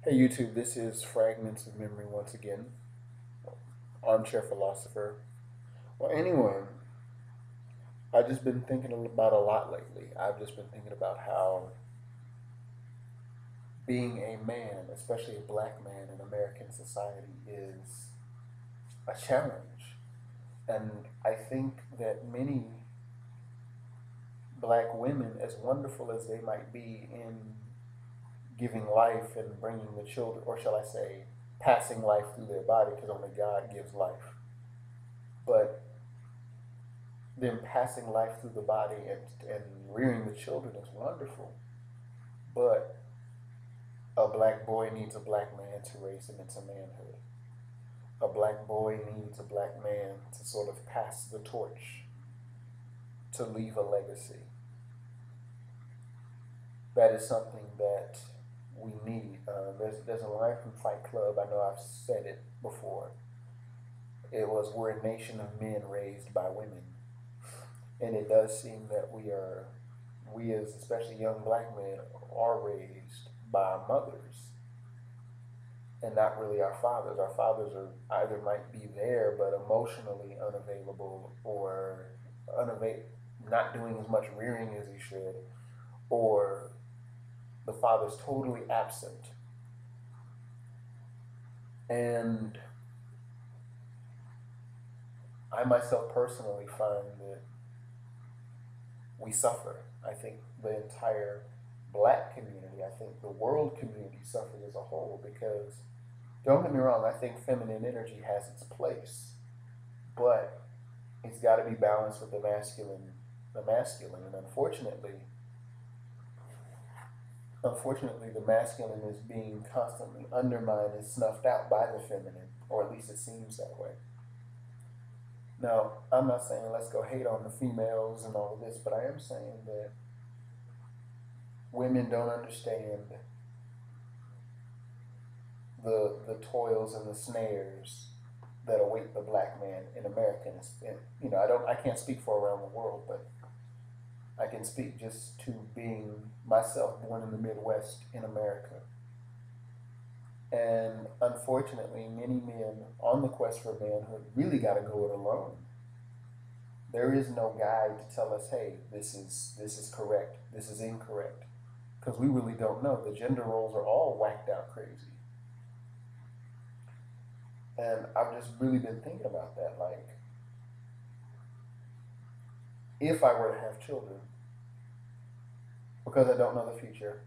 Hey YouTube, this is Fragments of Memory once again. Armchair Philosopher. Well, anyway, I've just been thinking about a lot lately. I've just been thinking about how being a man, especially a black man in American society, is a challenge. And I think that many black women, as wonderful as they might be in giving life and bringing the children, or shall I say, passing life through their body, because only God gives life. But them passing life through the body and rearing the children is wonderful. But a black boy needs a black man to raise him into manhood. A black boy needs a black man to sort of pass the torch, to leave a legacy. That is something that we need. There's a line from Fight Club. I know I've said it before. It was, "We're a nation of men raised by women." And it does seem that we as especially young black men are raised by our mothers and not really our fathers. Our fathers are either might be there but emotionally unavailable or not doing as much rearing as he should, or the father's totally absent. And I myself personally find that we suffer. I think the entire black community, I think the world community suffers as a whole because, don't get me wrong, I think feminine energy has its place, but it's got to be balanced with the masculine, and unfortunately, the masculine is being constantly undermined and snuffed out by the feminine, or at least it seems that way. Now, I'm not saying let's go hate on the females and all of this, but I am saying that women don't understand the toils and the snares that await the black man in America. And, I can't speak for around the world, but I can speak just to being myself born in the Midwest in America. And unfortunately, many men on the quest for manhood really got to go it alone. There is no guide to tell us, hey, this is correct, this is incorrect, because we really don't know. The gender roles are all whacked out crazy. And I've just really been thinking about that. Like, if I were to have children, because I don't know the future,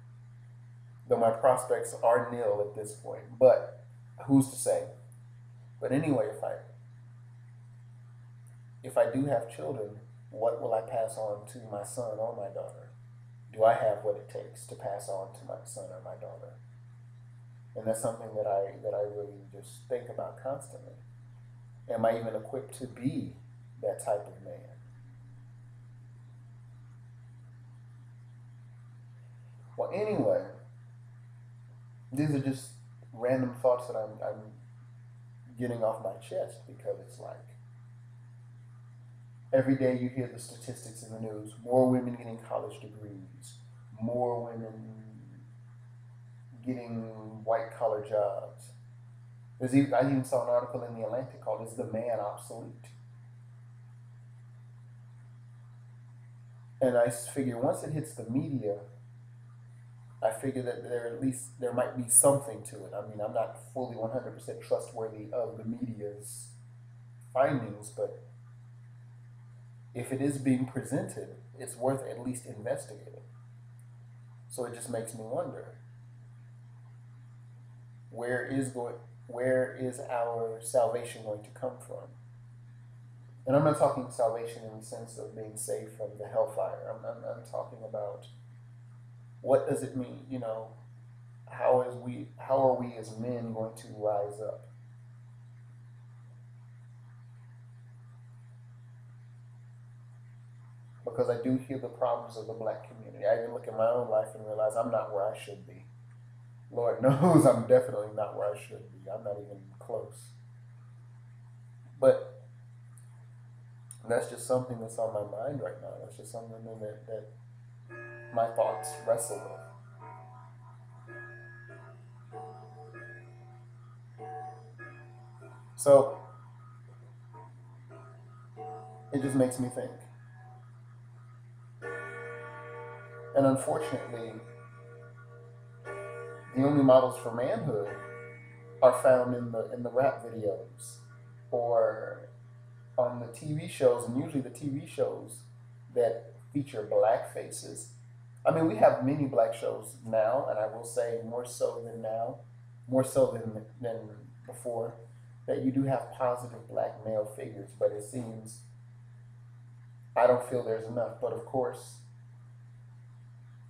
though my prospects are nil at this point, but who's to say? But anyway, if I do have children, what will I pass on to my son or my daughter? Do I have what it takes to pass on to my son or my daughter? And that's something that I really just think about constantly. Am I even equipped to be that type of man? Well, anyway, these are just random thoughts that I'm getting off my chest because it's like every day you hear the statistics in the news: more women getting college degrees, more women getting white collar jobs. I even saw an article in the Atlantic called "Is the Man Obsolete?" And I figure once it hits the media, I figure that there might be something to it. I mean, I'm not fully 100% trustworthy of the media's findings, but if it is being presented, it's worth at least investigating. So it just makes me wonder, where is going where is our salvation going to come from? And I'm not talking salvation in the sense of being saved from the hellfire. I'm talking about, what does it mean? How are we as men going to rise up? Because I do hear the problems of the black community. I even look at my own life and realize I'm not where I should be. Lord knows I'm definitely not where I should be. I'm not even close. But that's just something that's on my mind right now. That's just something that my thoughts wrestle with. So it just makes me think. And unfortunately, the only models for manhood are found in the rap videos or on the TV shows, and usually the TV shows that feature black faces. I mean, we have many black shows now, and I will say more so than now, more so than before, that you do have positive black male figures, but it seems I don't feel there's enough. But of course,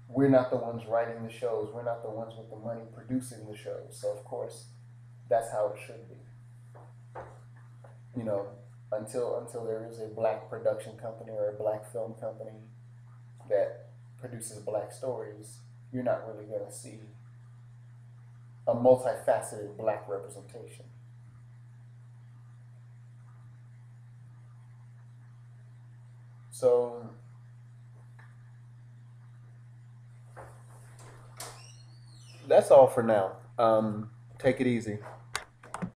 we're not the ones writing the shows. We're not the ones with the money producing the shows. So of course, that's how it should be. You know, until there is a black production company or a black film company that produces black stories, you're not really going to see a multifaceted black representation. So that's all for now. Take it easy.